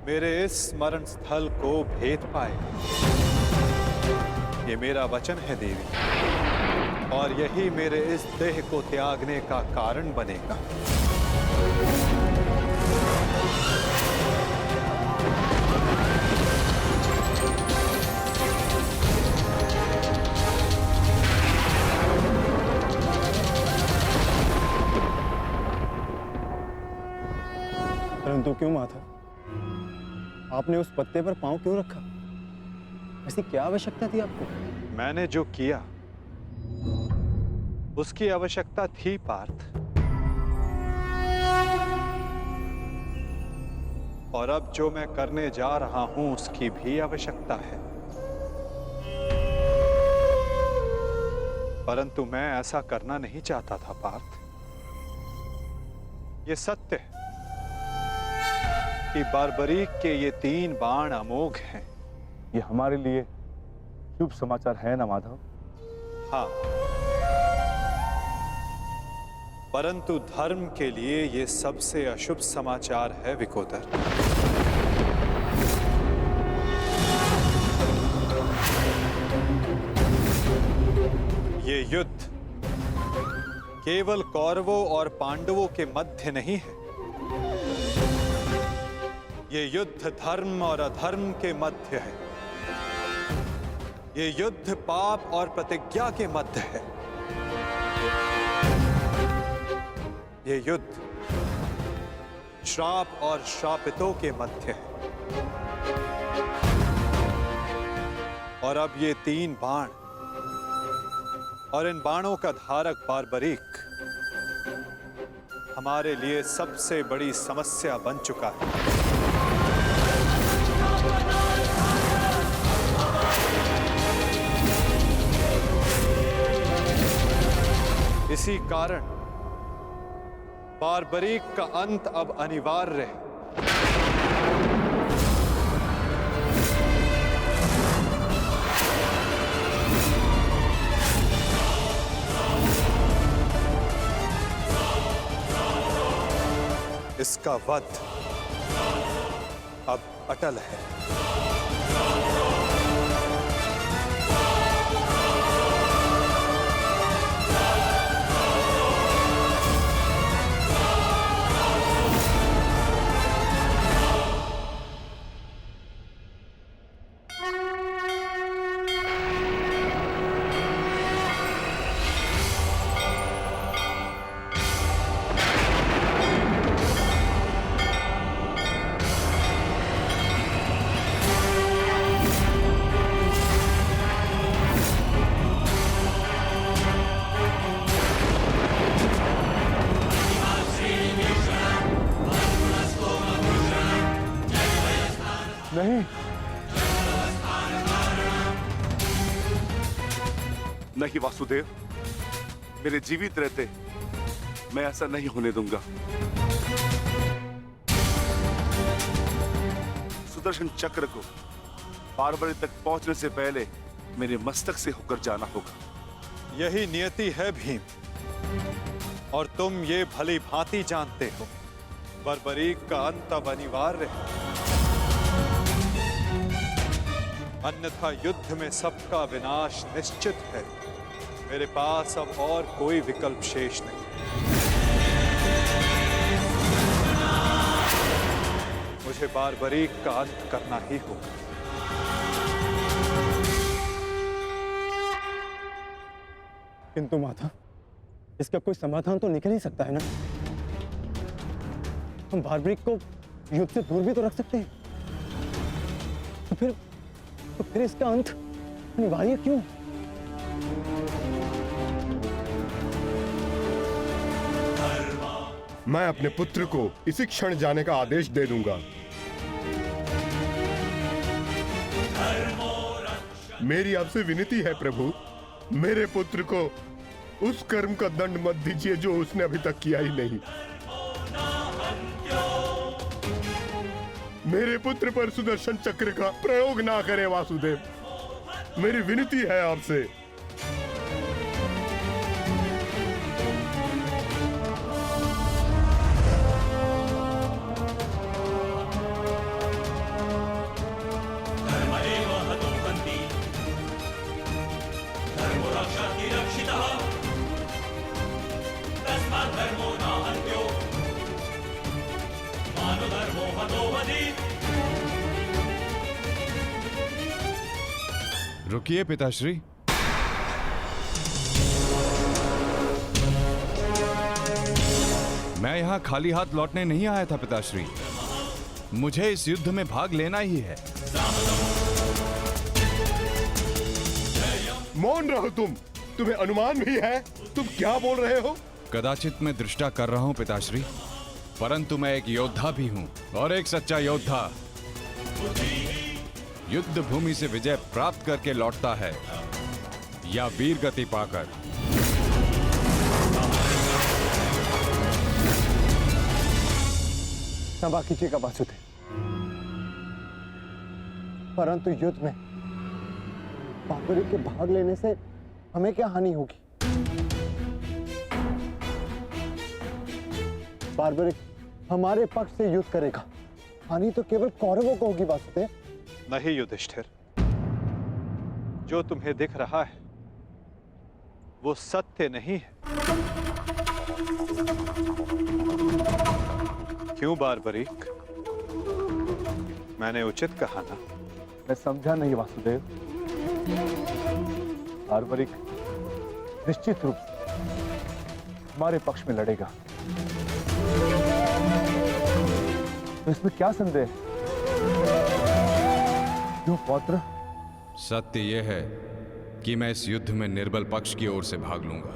मेरे इस स्मरण स्थल को भेद पाए। ये मेरा वचन है देवी, और यही मेरे इस देह को त्यागने का कारण बनेगा। परंतु क्यों माता, आपने उस पत्ते पर पांव क्यों रखा? ऐसी क्या आवश्यकता थी आपको? मैंने जो किया उसकी आवश्यकता थी पार्थ, और अब जो मैं करने जा रहा हूं उसकी भी आवश्यकता है। परंतु मैं ऐसा करना नहीं चाहता था पार्थ। ये सत्य है कि बारबरीक के ये 3 बाण अमोघ हैं। ये हमारे लिए शुभ समाचार है ना माधव? हाँ, परंतु धर्म के लिए ये सबसे अशुभ समाचार है विकोदर। ये युद्ध केवल कौरवों और पांडवों के मध्य नहीं है। ये युद्ध धर्म और अधर्म के मध्य है। ये युद्ध पाप और प्रतिज्ञा के मध्य है। ये युद्ध श्राप और श्रापितों के मध्य है। और अब ये 3 बाण और इन बाणों का धारक बारबरीक हमारे लिए सबसे बड़ी समस्या बन चुका है। इसी कारण बारबरीक का अंत अब अनिवार्य है। इसका वध अब अटल है। नहीं, नहीं वासुदेव, मेरे जीवित रहते मैं ऐसा नहीं होने दूंगा। सुदर्शन चक्र को बारबरी तक पहुंचने से पहले मेरे मस्तक से होकर जाना होगा। यही नियति है भीम, और तुम ये भली भांति जानते हो। बारबरीक का अंत अब अनिवार्य है, अन्यथा युद्ध में सबका विनाश निश्चित है। मेरे पास अब और कोई विकल्प शेष नहीं। मुझे बारबरीक का अंत करना ही होगा। किंतु माता, इसका कोई समाधान तो निकल ही सकता है ना? हम बारबरीक को युद्ध से दूर भी तो रख सकते हैं। तो फिर इसका अंत अनिवार्य क्यों? मैं अपने पुत्र को इसी क्षण जाने का आदेश दे दूंगा। मेरी आपसे विनती है प्रभु, मेरे पुत्र को उस कर्म का दंड मत दीजिए जो उसने अभी तक किया ही नहीं। मेरे पुत्र पर सुदर्शन चक्र का प्रयोग ना करे वासुदेव, मेरी विनती है आपसे। रुकिए पिताश्री। मैं यहां खाली हाथ लौटने नहीं आया था पिताश्री। मुझे इस युद्ध में भाग लेना ही है। मौन रहो तुम। तुम्हें अनुमान भी है तुम क्या बोल रहे हो? कदाचित मैं दृष्टा कर रहा हूं पिताश्री, परंतु मैं एक योद्धा भी हूं, और एक सच्चा योद्धा युद्ध भूमि से विजय प्राप्त करके लौटता है या वीर गति पाकर। क्षमा कीजिएगा वासुदेव, परंतु युद्ध में बाबरी के भाग लेने से हमें क्या हानि होगी? बार्बरिक हमारे पक्ष से युद्ध करेगा, हानि तो केवल कौरवों को होगी वासुदेव। नहीं युधिष्ठिर, जो तुम्हें दिख रहा है वो सत्य नहीं है। क्यों बार्बरिक? मैंने उचित कहा ना? मैं समझा नहीं वासुदेव। बार्बरिक निश्चित रूप से हमारे पक्ष में लड़ेगा, तो इसमें क्या संदेह है? क्यों पौत्र? सत्य यह है कि मैं इस युद्ध में निर्बल पक्ष की ओर से भाग लूंगा।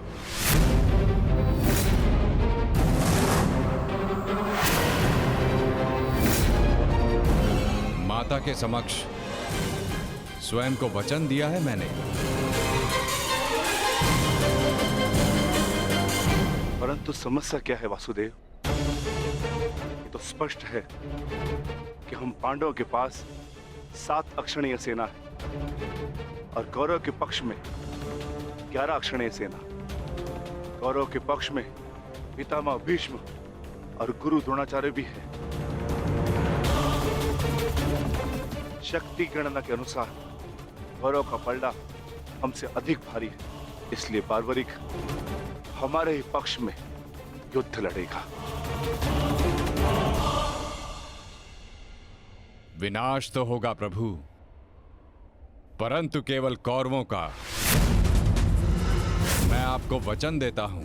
माता के समक्ष स्वयं को वचन दिया है मैंने। परंतु समस्या क्या है वासुदेव? ये तो स्पष्ट है कि हम पांडवों के पास 7 अक्षणीय सेना है और कौरव के पक्ष में 11 अक्षणीय सेना। कौरव के पक्ष में पितामह भीष्म और गुरु द्रोणाचार्य भी है। शक्ति गणना के अनुसार कौरव का पलड़ा हमसे अधिक भारी है, इसलिए बार्बरिक हमारे ही पक्ष में युद्ध लड़ेगा। विनाश तो होगा प्रभु, परंतु केवल कौरवों का। मैं आपको वचन देता हूं,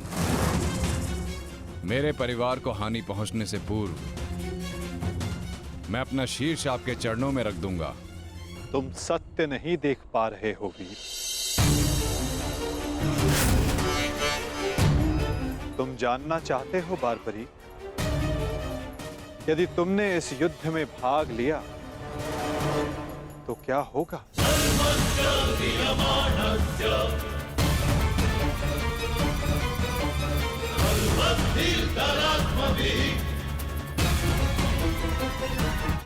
मेरे परिवार को हानि पहुंचने से पूर्व मैं अपना शीर्ष आपके चरणों में रख दूंगा। तुम सत्य नहीं देख पा रहे हो वीर। तुम जानना चाहते हो बार्बरी, यदि तुमने इस युद्ध में भाग लिया तो क्या होगा?